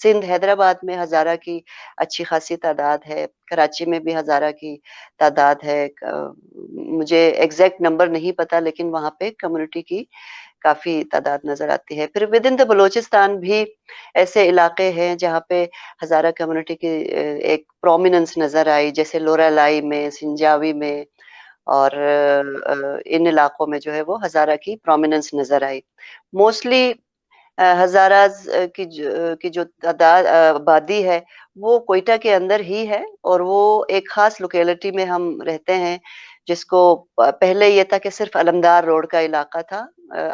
سندھ حیدرآباد میں ہزارہ کی اچھی خاصی تعداد ہے، کراچی میں بھی ہزارہ کی تعداد ہے، مجھے ایگزیکٹ نمبر نہیں پتا لیکن وہاں پہ کمیونٹی کی کافی تعداد نظر آتی ہے۔ پھر ود ان دا بلوچستان بھی ایسے علاقے ہیں جہاں پہ ہزارہ کمیونٹی کی ایک پرومیننس نظر آئی، جیسے لورا لائی میں، سنجاوی میں، اور ان علاقوں میں جو ہے وہ ہزارہ کی پرومیننس نظر آئی۔ موسٹلی ہزاراز کی جو تعداد آبادی ہے وہ کوئٹہ کے اندر ہی ہے، اور وہ ایک خاص لوکیلٹی میں ہم رہتے ہیں جس کو پہلے یہ تھا کہ صرف علمدار روڈ کا علاقہ تھا،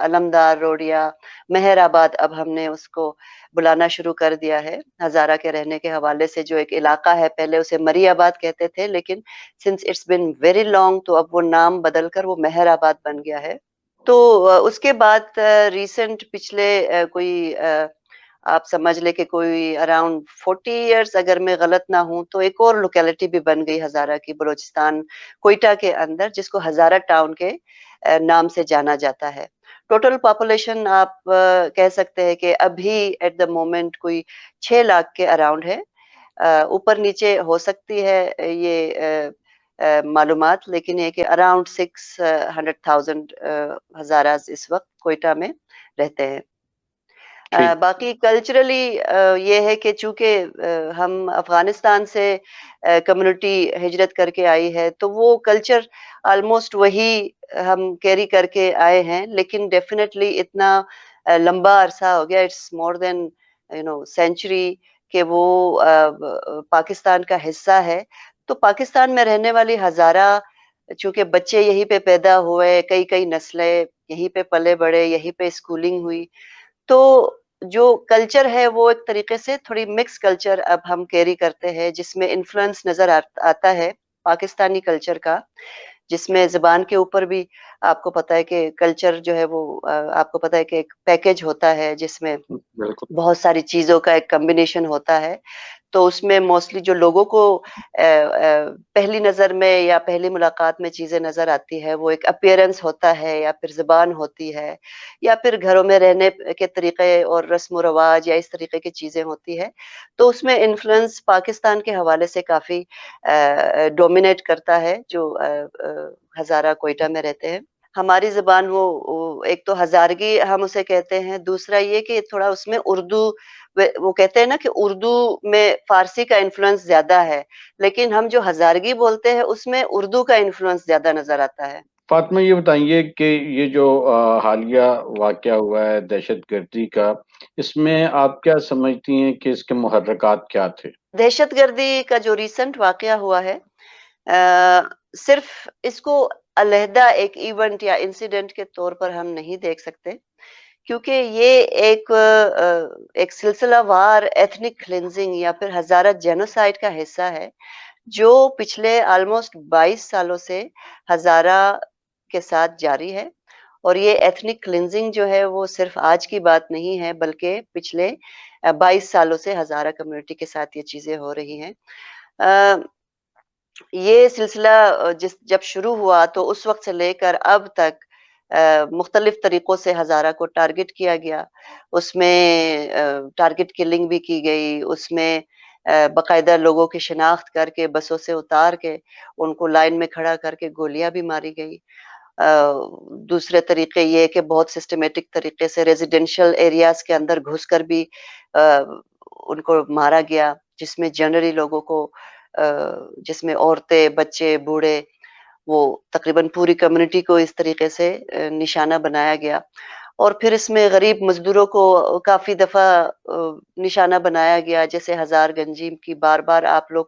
علمدار روڈ یا مہر آباد، اب ہم نے اس کو بلانا شروع کر دیا ہے ہزارہ کے رہنے کے حوالے سے۔ جو ایک علاقہ ہے پہلے اسے مری آباد کہتے تھے، لیکن since it's been very long تو اب وہ نام بدل کر وہ مہر آباد بن گیا ہے۔ تو اس کے بعد ریسنٹ پچھلے کوئی آپ سمجھ لے کہ کوئی اراؤنڈ 40 ایئرس اگر میں غلط نہ ہوں تو ایک اور لوکیلٹی بھی بن گئی ہزارہ کی بلوچستان کوئٹہ کے اندر، جس کو ہزارہ ٹاؤن کے نام سے جانا جاتا ہے۔ ٹوٹل پاپولیشن آپ کہہ سکتے ہیں کہ ابھی ایٹ دا مومنٹ کوئی 6 لاکھ کے اراؤنڈ ہے، اوپر نیچے ہو سکتی ہے یہ معلومات، لیکن یہ کہ اراؤنڈ 600,000 ہزاراز اس وقت کوئٹہ میں رہتے ہیں۔ باقی کلچرلی یہ ہے کہ چونکہ ہم افغانستان سے کمیونٹی ہجرت کر کے آئی ہے تو وہ کلچر آلموسٹ وہی ہم کیری کر کے آئے ہیں، لیکن ڈیفینیٹلی اتنا لمبا عرصہ ہو گیا، اٹس مور دین سینچری کہ وہ پاکستان کا حصہ ہے۔ تو پاکستان میں رہنے والی ہزارہ چونکہ بچے یہیں پہ پیدا ہوئے، کئی کئی نسلیں یہیں پہ پلے بڑھے، یہیں پہ اسکولنگ ہوئی، تو جو کلچر ہے وہ ایک طریقے سے تھوڑی مکس کلچر اب ہم کیری کرتے ہیں، جس میں انفلوئنس نظر آتا ہے پاکستانی کلچر کا، جس میں زبان کے اوپر بھی آپ کو پتا ہے کہ کلچر جو ہے وہ آپ کو پتا ہے کہ ایک پیکج ہوتا ہے جس میں بالکل بہت ساری چیزوں کا ایک کمبینیشن ہوتا ہے۔ تو اس میں موسٹلی جو لوگوں کو پہلی نظر میں یا پہلی ملاقات میں چیزیں نظر آتی ہے وہ ایک اپیرنس ہوتا ہے، یا پھر زبان ہوتی ہے، یا پھر گھروں میں رہنے کے طریقے اور رسم و رواج یا اس طریقے کی چیزیں ہوتی ہے۔ تو اس میں انفلوئنس پاکستان کے حوالے سے کافی ڈومینیٹ کرتا ہے جو ہزارہ کوئٹہ میں رہتے ہیں۔ ہماری زبان وہ ایک تو ہزارگی ہم اسے کہتے ہیں، دوسرا یہ کہ تھوڑا اس میں اردو، وہ کہتے ہیں نا کہ اردو میں فارسی کا انفلوئنس زیادہ ہے، لیکن ہم جو ہزارگی بولتے ہیں اس میں اردو کا انفلوئنس زیادہ نظر آتا ہے۔ فاطمہ یہ بتائیے کہ یہ جو حالیہ واقعہ ہوا ہے دہشت گردی کا، اس میں آپ کیا سمجھتی ہیں کہ اس کے محرکات کیا تھے؟ دہشت گردی کا جو ریسنٹ واقعہ ہوا ہے صرف اس کو علیحدہ ایک ایونٹ یا انسیڈنٹ کے طور پر ہم نہیں دیکھ سکتے، کیونکہ یہ ایک سلسلہ وار ایتھنک کلینزنگ یا پھر ہزارہ جینوسائیڈ کا حصہ ہے، جو پچھلے آلموسٹ 22 سالوں سے ہزارہ کے ساتھ جاری ہے۔ اور یہ ایتھنک کلینزنگ جو ہے وہ صرف آج کی بات نہیں ہے، بلکہ پچھلے 22 سالوں سے ہزارہ کمیونٹی کے ساتھ یہ چیزیں ہو رہی ہیں۔ یہ سلسلہ جب شروع ہوا تو اس وقت سے لے کر اب تک مختلف طریقوں سے ہزارہ کو ٹارگٹ کیا گیا، اس میں ٹارگٹ کلنگ بھی کی گئی، اس میں باقاعدہ لوگوں کی شناخت کر کے بسوں سے اتار کے ان کو لائن میں کھڑا کر کے گولیاں بھی ماری گئی۔ دوسرے طریقے یہ کہ بہت سسٹمیٹک طریقے سے ریزیڈینشل ایریاز کے اندر گھس کر بھی ان کو مارا گیا، جس میں جنرلی لوگوں کو جس میں عورتیں، بچے، بوڑھے، وہ تقریباً پوری کمیونٹی کو اس طریقے سے نشانہ بنایا گیا۔ اور پھر اس میں غریب مزدوروں کو کافی دفعہ نشانہ بنایا گیا، جیسے ہزار گنجی کی بار بار آپ لوگ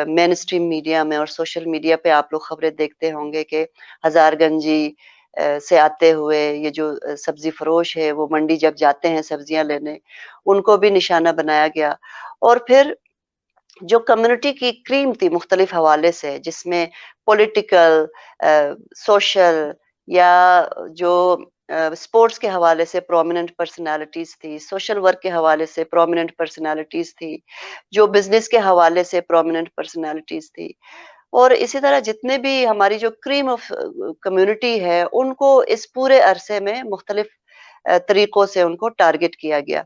مین اسٹریم میڈیا میں اور سوشل میڈیا پہ آپ لوگ خبریں دیکھتے ہوں گے کہ ہزار گنجی سے آتے ہوئے یہ جو سبزی فروش ہے وہ منڈی جب جاتے ہیں سبزیاں لینے، ان کو بھی نشانہ بنایا گیا۔ اور پھر جو کمیونٹی کی کریم تھی مختلف حوالے سے، جس میں پولیٹیکل، سوشل، یا جو اسپورٹس کے حوالے سے پرومیننٹ پرسنالٹیز تھی، سوشل ورک کے حوالے سے پرومیننٹ پرسنالٹیز تھی، جو بزنس کے حوالے سے پرومیننٹ پرسنالٹیز تھی، اور اسی طرح جتنے بھی ہماری جو کریم آف کمیونٹی ہے ان کو اس پورے عرصے میں مختلف طریقوں سے ان کو ٹارگٹ کیا گیا۔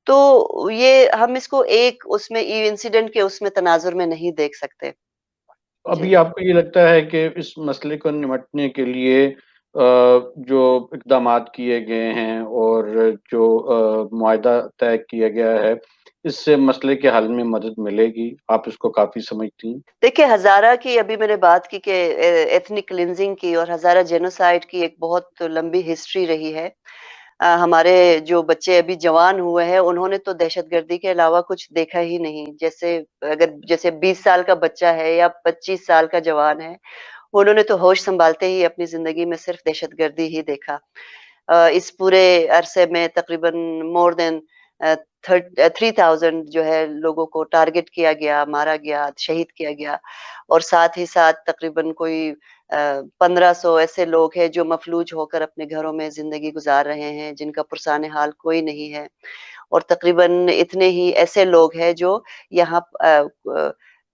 تو یہ ہم اس کو ایک اس میں انسیڈنٹ کے اس میں تناظر میں نہیں دیکھ سکتے. جی. ابھی آپ کو یہ لگتا ہے کہ اس مسئلے کو نمٹنے کے لیے جو اقدامات کیے گئے ہیں اور جو معاہدہ طے کیا گیا ہے، اس سے مسئلے کے حل میں مدد ملے گی؟ آپ اس کو کافی سمجھتی ہیں؟ دیکھیں، ہزارہ کی ابھی میں نے بات کی کہ ایتھنک کلینزنگ کی اور ہزارہ جینوسائیڈ کی ایک بہت لمبی ہسٹری رہی ہے. ہمارے جو بچے ابھی جوان ہوئے ہیں انہوں نے تو دہشت گردی کے علاوہ کچھ دیکھا ہی نہیں. جیسے 20 سال کا بچہ ہے یا 25 سال کا جوان ہے، انہوں نے تو ہوش سنبھالتے ہی اپنی زندگی میں صرف دہشت گردی ہی دیکھا. اس پورے عرصے میں تقریباً مور دین 3000 جو ہے لوگوں کو ٹارگٹ کیا گیا، مارا گیا، شہید کیا گیا، اور ساتھ ہی ساتھ تقریباً کوئی 1500 ایسے لوگ ہیں جو مفلوج ہو کر اپنے گھروں میں زندگی گزار رہے ہیں، جن کا پرسان حال کوئی نہیں ہے. اور تقریباً اتنے ہی ایسے لوگ ہیں جو یہاں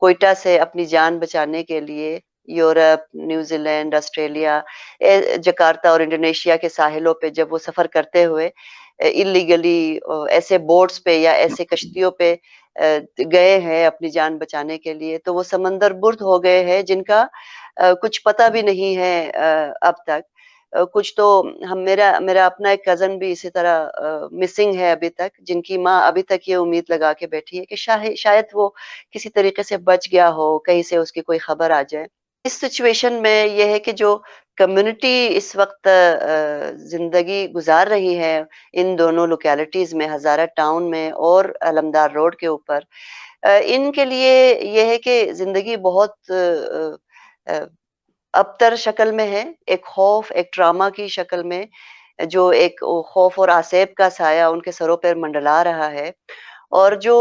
کوئٹہ سے اپنی جان بچانے کے لیے Europe, New Zealand, Australia, Jakarta اور انڈونیشیا کے ساحلوں پہ جب وہ سفر کرتے ہوئے اللیگلی ایسے بوٹس پہ یا ایسے کشتیوں پہ گئے ہیں اپنی جان بچانے کے لیے، تو وہ سمندر برد ہو گئے ہیں جن کا کچھ پتہ بھی نہیں ہے اب تک. کچھ تو میرا اپنا ایک کزن بھی اسی طرح مسنگ ہے ابھی تک، جن کی ماں ابھی تک یہ امید لگا کے بیٹھی ہے کہ شاید وہ کسی طریقے سے بچ گیا ہو، کہیں سے اس کی کوئی خبر آ جائے. اس سچویشن میں یہ ہے کہ جو کمیونٹی اس وقت زندگی گزار رہی ہے ان دونوں لوکیلٹیز میں، ہزارہ ٹاؤن میں اور علمدار روڈ کے اوپر، ان کے لیے یہ ہے کہ زندگی بہت ابتر شکل میں ہے. ایک خوف، ایک ٹراما کی شکل میں، جو ایک خوف اور آسیب کا سایہ ان کے سروں پر منڈلا رہا ہے. اور جو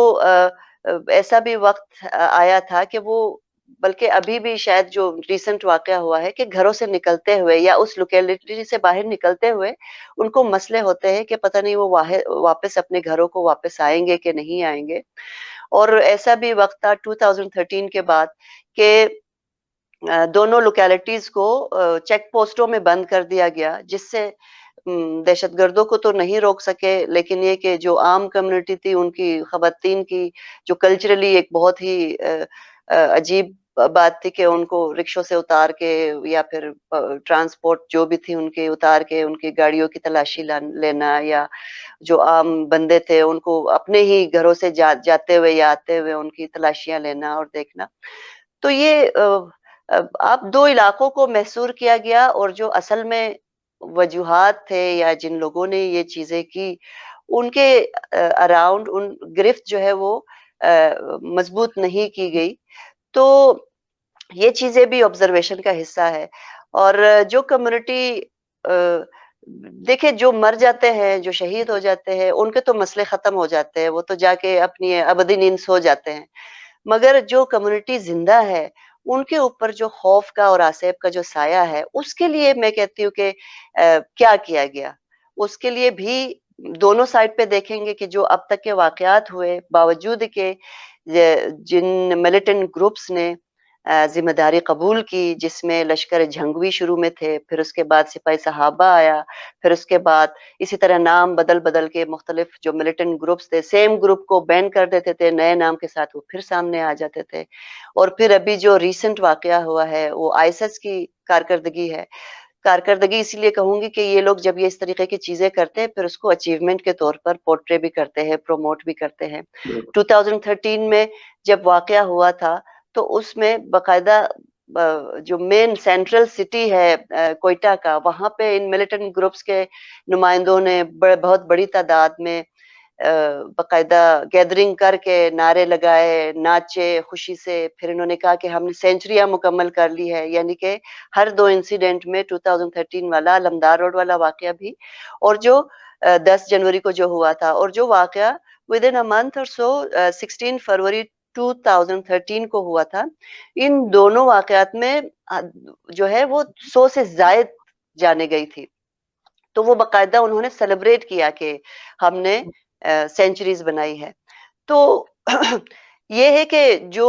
ایسا بھی وقت آیا تھا کہ وہ، بلکہ ابھی بھی شاید جو ریسنٹ واقعہ ہوا ہے، کہ گھروں سے نکلتے ہوئے یا اس لوکیلٹی سے باہر نکلتے ہوئے ان کو مسئلے ہوتے ہیں کہ پتہ نہیں وہ واپس اپنے گھروں کو واپس آئیں گے کہ نہیں آئیں گے. اور ایسا بھی وقت تھا 2013 کے بعد کہ دونوں لوکیلٹیز کو چیک پوسٹوں میں بند کر دیا گیا، جس سے دہشت گردوں کو تو نہیں روک سکے، لیکن یہ کہ جو عام کمیونٹی تھی ان کی، خواتین کی، جو کلچرلی ایک بہت ہی عجیب بات تھی کہ ان کو رکشوں سے اتار کے یا پھر ٹرانسپورٹ جو بھی تھی ان کے اتار کے ان کی گاڑیوں کی تلاشی لینا، یا جو عام بندے تھے ان کو اپنے ہی گھروں سے جاتے ہوئے یا آتے ہوئے ان کی تلاشیاں لینا اور دیکھنا. تو یہ آپ دو علاقوں کو محصور کیا گیا، اور جو اصل میں وجوہات تھے یا جن لوگوں نے یہ چیزیں کی ان کے اراؤنڈ ان گرفت جو ہے وہ مضبوط نہیں کی گئی. تو یہ چیزیں بھی آبزرویشن کا حصہ ہے. اور جو کمیونٹی دیکھیں، جو مر جاتے ہیں، جو شہید ہو جاتے ہیں، ان کے تو مسئلے ختم ہو جاتے ہیں، وہ تو جا کے اپنی ابدی نیند سو جاتے ہیں. مگر جو کمیونٹی زندہ ہے ان کے اوپر جو خوف کا اور آسیب کا جو سایہ ہے، اس کے لیے میں کہتی ہوں کہ کیا کیا گیا. اس کے لیے بھی دونوں سائڈ پہ دیکھیں گے کہ جو اب تک کے واقعات ہوئے، باوجود کہ جن ملیٹنٹ گروپس نے ذمہ داری قبول کی، جس میں لشکر جھنگوی شروع میں تھے، پھر اس کے بعد سپاہی صحابہ آیا، پھر اس کے بعد اسی طرح نام بدل بدل کے مختلف جو ملیٹنٹ گروپس تھے، سیم گروپ کو بین کر دیتے تھے، نئے نام کے ساتھ وہ پھر سامنے آ جاتے تھے. اور پھر ابھی جو ریسنٹ واقعہ ہوا ہے وہ آئیسس کی کارکردگی ہے. کارکردگی اسی لیے کہوں گی کہ یہ لوگ جب یہ اس طریقے کی چیزیں کرتے ہیں پھر اس کو اچیومنٹ کے طور پر پورٹرے بھی کرتے ہیں، پروموٹ بھی کرتے ہیں. 2013 میں جب واقعہ ہوا تھا تو اس میں باقاعدہ جو مین سینٹرل سٹی ہے کوئٹہ کا، وہاں پہ ان ملیٹنٹ گروپس کے نمائندوں نے بہت بڑی تعداد میں باقاعدہ گیدرنگ کر کے نعرے لگائے، ناچے خوشی سے. پھر انہوں نے کہا کہ ہم نے سینچریاں مکمل کر لی ہے. یعنی کہ ہر دو انسیڈنٹ میں 2013 والا علمدار روڈ والا واقعہ بھی، اور جو 10 جنوری کو جو ہوا تھا، اور جو واقعہ ودن اے منتھ اور سو 16 فروری 2013 کو ہوا تھا، ان دونوں واقعات میں جو ہے وہ 100 سے زائد جانے گئی تھی. تو وہ باقاعدہ انہوں نے سیلیبریٹ کیا کہ ہم نے سینچریز بنائی ہے. تو یہ ہے کہ جو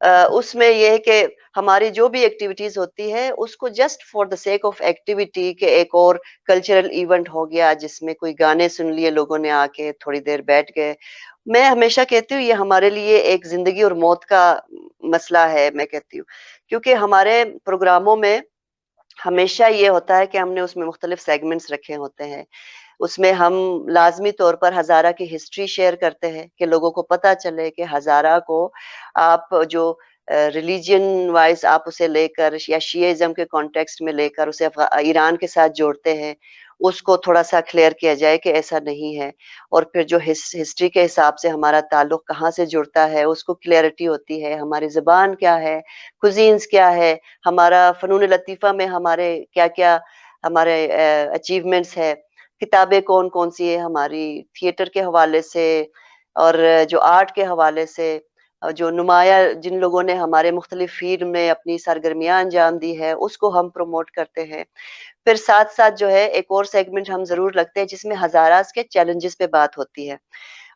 اس میں یہ ہے کہ ہماری جو بھی ایکٹیویٹیز ہوتی ہے اس کو just for the sake of activity کہ ایک اور کلچرل ایونٹ ہو گیا جس میں کوئی گانے سن لیے لوگوں نے آ کے تھوڑی دیر بیٹھ گئے. میں ہمیشہ کہتی ہوں یہ ہمارے لیے ایک زندگی اور موت کا مسئلہ ہے. میں کہتی ہوں کیونکہ ہمارے پروگراموں میں ہمیشہ یہ ہوتا ہے کہ ہم نے اس میں مختلف سیگمنٹس رکھے ہوتے ہیں. اس میں ہم لازمی طور پر ہزارہ کی ہسٹری شیئر کرتے ہیں کہ لوگوں کو پتہ چلے کہ ہزارہ کو آپ جو ریلیجن وائز آپ اسے لے کر یا شیعزم کے کانٹیکسٹ میں لے کر اسے ایران کے ساتھ جوڑتے ہیں, اس کو تھوڑا سا کلیئر کیا جائے کہ ایسا نہیں ہے. اور پھر جو ہسٹری کے حساب سے ہمارا تعلق کہاں سے جڑتا ہے اس کو کلیئرٹی ہوتی ہے. ہماری زبان کیا ہے, کوزینز کیا ہے, ہمارا فنون لطیفہ میں ہمارے کیا کیا ہمارے اچیومنٹس ہے, کتابیں کون کون سی ہے ہماری, تھیٹر کے حوالے سے اور جو آرٹ کے حوالے سے, جو نمایاں جن لوگوں نے ہمارے مختلف فیلڈ میں اپنی سرگرمیاں انجام دی ہے اس کو ہم پروموٹ کرتے ہیں. پھر ساتھ ساتھ جو ہے ایک اور سیگمنٹ ہم ضرور رکھتے ہیں جس میں ہزاراز کے چیلنجز پہ بات ہوتی ہے.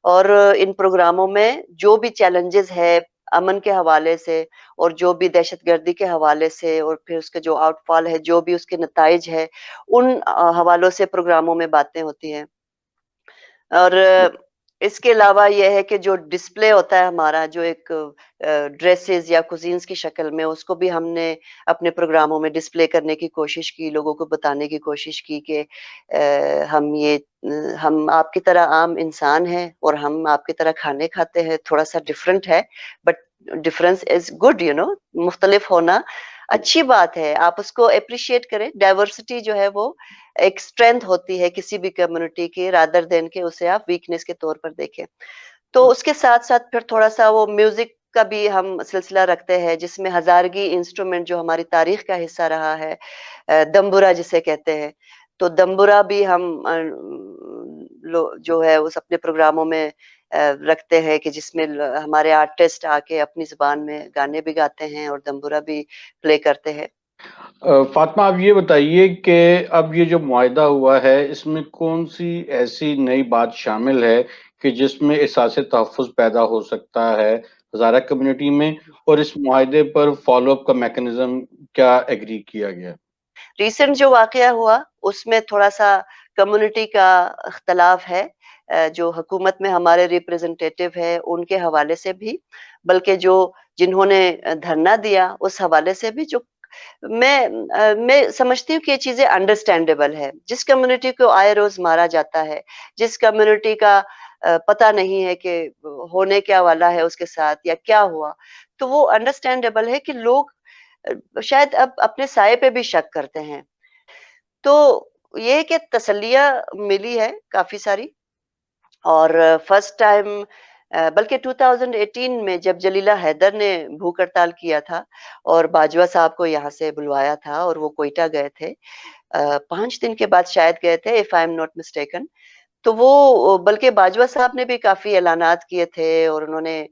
اور ان پروگراموں میں جو بھی چیلنجز ہے امن کے حوالے سے اور جو بھی دہشت گردی کے حوالے سے اور پھر اس کے جو آؤٹ فال ہے, جو بھی اس کے نتائج ہے, ان حوالوں سے پروگراموں میں باتیں ہوتی ہیں. اور اس کے علاوہ یہ ہے کہ جو ڈسپلے ہوتا ہے ہمارا, جو ایک ڈریسز یا کوزینز کی شکل میں, اس کو بھی ہم نے اپنے پروگراموں میں ڈسپلے کرنے کی کوشش کی, لوگوں کو بتانے کی کوشش کی کہ ہم آپ کی طرح عام انسان ہیں اور ہم آپ کی طرح کھانے کھاتے ہیں, تھوڑا سا ڈفرینٹ ہے بٹ ڈفرینس از گڈ, مختلف ہونا اچھی بات ہے, آپ اس کو اپریشیٹ کریں. ڈائیورسٹی جو ہے وہ ایک اسٹرینتھ ہوتی ہے کسی بھی کمیونٹی کی, رادر دین کے اسے آپ ویکنیس کے طور پر دیکھیں. تو اس کے ساتھ ساتھ پھر تھوڑا سا وہ میوزک کا بھی ہم سلسلہ رکھتے ہیں جس میں ہزارگی انسٹرومنٹ جو ہماری تاریخ کا حصہ رہا ہے, دمبورا جسے کہتے ہیں, تو دمبورا بھی ہم جو ہے اس اپنے پروگراموں میں رکھتے ہیں کہ جس میں ہمارے آرٹسٹ آ کے اپنی زبان میں گانے بھی گاتے ہیں اور دمبورا بھی پلے کرتے ہیں. فاطمہ آپ یہ بتائیے کہ اب یہ جو معاہدہ ہوا ہے اس میں کون سی ایسی نئی بات شامل ہے کہ جس میں احساس تحفظ پیدا ہو سکتا ہے ہزارہ کمیونٹی میں, اور اس معاہدے پر فالو اپ کا میکنزم کیا ایگری کیا گیا؟ ریسنٹ جو واقعہ ہوا اس میں تھوڑا سا کمیونٹی کا اختلاف ہے, جو حکومت میں ہمارے ریپریزنٹیٹیو ہے ان کے حوالے سے بھی, بلکہ جو جنہوں نے دھرنا دیا اس حوالے سے بھی. جو میں سمجھتی ہوں کہ یہ چیزیں انڈرسٹینڈیبل ہے. جس کمیونٹی کو آئے روز مارا جاتا ہے, جس کمیونٹی کا پتہ نہیں ہے کہ ہونے کیا والا ہے اس کے ساتھ یا کیا ہوا, تو وہ انڈرسٹینڈیبل ہے کہ لوگ شاید اب اپنے سائے پہ بھی شک کرتے ہیں. تو یہ کہ تسلیہ ملی ہے کافی ساری. اور فرسٹ ٹائم بلکہ 2018 میں جب جلیلہ حیدر نے بھوک ہڑتال کیا تھا اور باجوہ صاحب کو یہاں سے بلوایا تھا اور وہ کوئٹہ گئے تھے, 5 دن کے بعد شاید گئے تھے if I am not mistaken, تو وہ بلکہ باجوہ صاحب نے بھی کافی اعلانات کیے تھے اور انہوں نے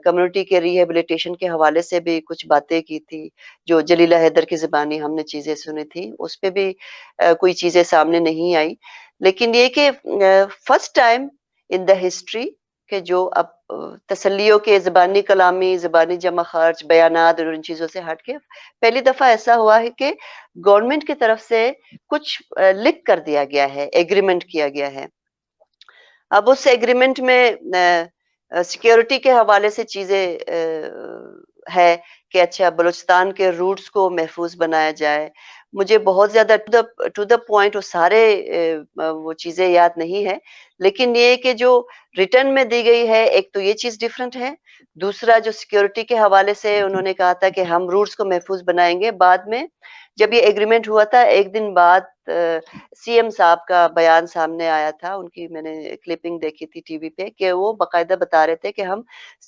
کمیونٹی کے ریہیبلیٹیشن کے حوالے سے بھی کچھ باتیں کی تھی. جو جلیلہ حیدر کی زبانی ہم نے چیزیں سنی تھی اس پہ بھی کوئی چیزیں سامنے نہیں آئی. لیکن یہ کہ first time in the history کہ جو اب تسلیوں کے زبانی کلامی, زبانی جمع خرچ, بیانات اور ان چیزوں سے ہٹ کے پہلی دفعہ ایسا ہوا ہے کہ گورنمنٹ کی طرف سے کچھ لکھ کر دیا گیا ہے, ایگریمنٹ کیا گیا ہے. اب اس ایگریمنٹ میں سیکیورٹی کے حوالے سے چیزیں ہے کہ اچھا بلوچستان کے روٹس کو محفوظ بنایا جائے. مجھے بہت زیادہ ٹو دا پوائنٹ وہ سارے وہ چیزیں یاد نہیں ہے, لیکن یہ کہ جو ریٹرن میں دی گئی ہے ایک تو یہ چیز ڈیفرنٹ ہے. دوسرا جو سیکیورٹی کے حوالے سے انہوں نے کہا تھا کہ ہم روٹس کو محفوظ بنائیں گے. بعد میں جب یہ ایگریمنٹ ہوا تھا ایک دن بعد سی ایم صاحب کا بیان سامنے آیا تھا, ان کی میں نے کلپنگ دیکھی تھی ٹی وی پہ, کہ وہ باقاعدہ بتا رہے تھے کہ ہم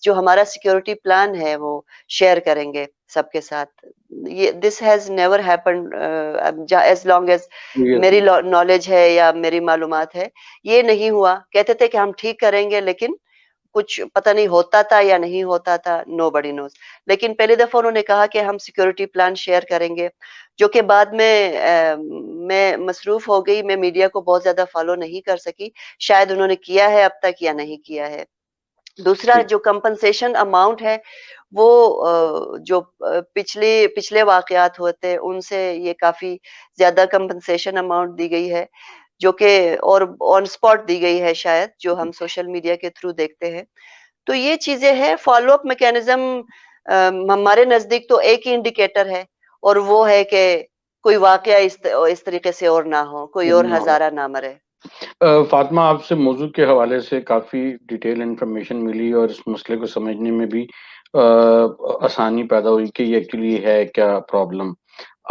جو ہمارا سیکیورٹی پلان ہے وہ شیئر کریں گے سب کے ساتھ. یہ this has never happened as long as میری نالج ہے یا میری معلومات ہے, یہ نہیں ہوا. کہتے تھے کہ ہم ٹھیک کریں گے لیکن کچھ پتہ نہیں ہوتا تھا یا نہیں ہوتا تھا, نو بڈی نوز. لیکن پہلی دفعہ انہوں نے کہا کہ ہم سیکیورٹی پلان شیئر کریں گے, جو کہ بعد میں مصروف ہو گئی, میں میڈیا کو بہت زیادہ فالو نہیں کر سکی. شاید انہوں نے کیا ہے اب تک یا نہیں کیا ہے. دوسرا جو کمپنسیشن اماؤنٹ ہے وہ جو پچھلے واقعات ہوتے ان سے یہ کافی زیادہ کمپنسیشن اماؤنٹ دی گئی ہے، جو کہ اور آن اسپاٹ دی گئی ہے شاید، جو ہم سوشل میڈیا کے تھرو دیکھتے ہیں. تو یہ چیزیں ہیں. فالو اپ میکینزم ہمارے نزدیک تو ایک ہی انڈیکیٹر ہے، اور وہ ہے کہ کوئی واقعہ اس طریقے سے اور نہ ہو، کوئی اور ہزارہ نہ مرے. فاطمہ، آپ سے موضوع کے حوالے سے کافی ڈیٹیل انفارمیشن ملی اور اس مسئلے کو سمجھنے میں بھی آسانی پیدا ہوئی کہ یہ ایکچولی ہے کیا پرابلم.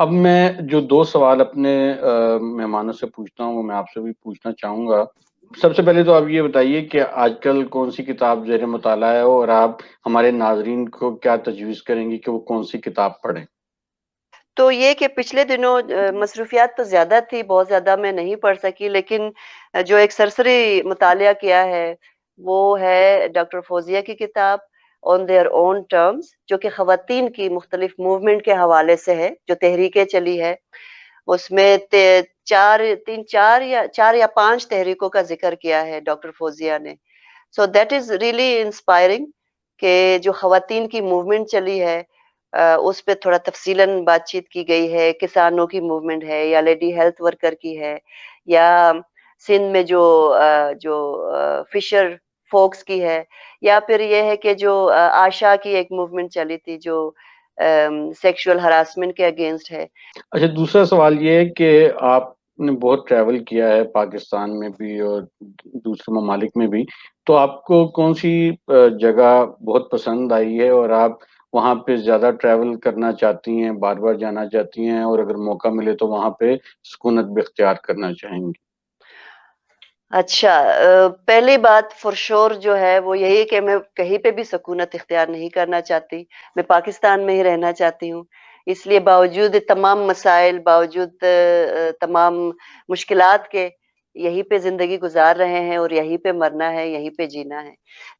اب میں جو 2 سوال اپنے مہمانوں سے پوچھتا ہوں وہ میں آپ سے بھی پوچھنا چاہوں گا. سب سے پہلے تو آپ یہ بتائیے کہ آج کل کون سی کتاب زیر مطالعہ ہے، اور آپ ہمارے ناظرین کو کیا تجویز کریں گی کہ وہ کون سی کتاب پڑھیں؟ تو یہ کہ پچھلے دنوں مصروفیات تو زیادہ تھی، بہت زیادہ میں نہیں پڑھ سکی، لیکن جو ایک سرسری مطالعہ کیا ہے وہ ہے ڈاکٹر فوزیہ کی کتاب آن دیئر اون ٹرمز، جو کہ خواتین کی مختلف موومنٹ کے حوالے سے ہے، جو تحریکیں چلی ہے. اس میں چار یا 5 تحریکوں کا ذکر کیا ہے ڈاکٹر فوزیہ نے. So that is really inspiring کہ جو خواتین کی موومنٹ چلی ہے اس پہ تھوڑا تفصیلاً بات چیت کی گئی ہے. کسانوں کی موومنٹ ہے، یا لیڈی ہیلتھ ورکر کی ہے، یا سندھ میں جو فشر فوکس کی ہے، یا پھر یہ ہے کہ جو آشا کی ایک موومنٹ چلی تھی جو سیکشول ہراسمنٹ کے اگینسٹ ہے. اچھا، دوسرا سوال یہ ہے کہ آپ نے بہت ٹریول کیا ہے پاکستان میں بھی اور دوسرے ممالک میں بھی، تو آپ کو کون سی جگہ بہت پسند آئی ہے اور آپ وہاں پہ زیادہ ٹریول کرنا چاہتی ہیں، بار بار جانا چاہتی ہیں، اور اگر موقع ملے تو وہاں پہ سکونت بھی اختیار کرنا چاہیں گی؟ اچھا، پہلی بات فور شور جو ہے وہ یہی کہ میں کہیں پہ بھی سکونت اختیار نہیں کرنا چاہتی. میں پاکستان میں ہی رہنا چاہتی ہوں. اس لیے باوجود تمام مسائل، باوجود تمام مشکلات کے یہیں پہ زندگی گزار رہے ہیں، اور یہیں پہ مرنا ہے، یہیں پہ جینا ہے.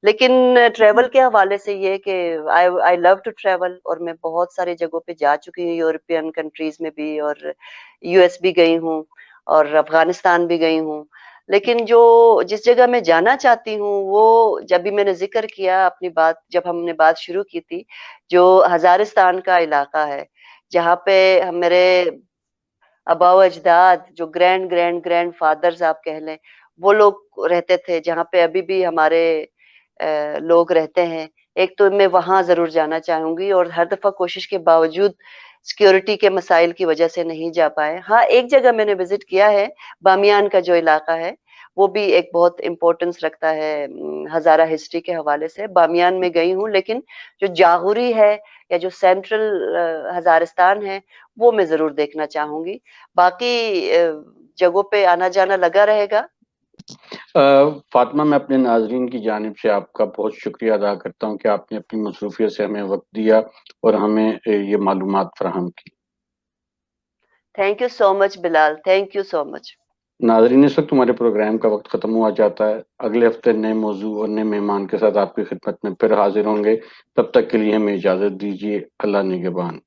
لیکن ٹریول کے حوالے سے یہ کہ آئی لو ٹو ٹریول، اور میں بہت ساری جگہوں پہ جا چکی ہوں، یورپین کنٹریز میں بھی، اور یو ایس بھی گئی ہوں، اور افغانستان بھی گئی ہوں. لیکن جس جگہ میں جانا چاہتی ہوں وہ جب بھی میں نے ذکر کیا اپنی بات، جب ہم نے بات شروع کی تھی، جو ہزارستان کا علاقہ ہے، جہاں پہ میرے آباء و اجداد، جو گرینڈ گرینڈ گرینڈ فادرز آپ کہہ لیں، وہ لوگ رہتے تھے، جہاں پہ ابھی بھی ہمارے لوگ رہتے ہیں. ایک تو میں وہاں ضرور جانا چاہوں گی، اور ہر دفعہ کوشش کے باوجود سیکیورٹی کے مسائل کی وجہ سے نہیں جا پائے. ہاں، ایک جگہ میں نے وزٹ کیا ہے، بامیان کا جو علاقہ ہے، وہ بھی ایک بہت امپورٹنس رکھتا ہے ہزارہ ہسٹری کے حوالے سے. بامیان میں گئی ہوں، لیکن جو جاغوری ہے یا جو سینٹرل ہزارستان ہے وہ میں ضرور دیکھنا چاہوں گی. باقی جگہوں پہ آنا جانا لگا رہے گا. فاطمہ، میں اپنے ناظرین کی جانب سے آپ کا بہت شکریہ ادا کرتا ہوں کہ آپ نے اپنی مصروفیت سے ہمیں وقت دیا اور ہمیں یہ معلومات فراہم کی. Thank you so much Bilal, thank you so much. ناظرین، اس وقت ہمارے پروگرام کا وقت ختم ہوا جاتا ہے. اگلے ہفتے نئے موضوع اور نئے مہمان کے ساتھ آپ کی خدمت میں پھر حاضر ہوں گے. تب تک کے لیے ہمیں اجازت دیجیے. اللہ نگہبان.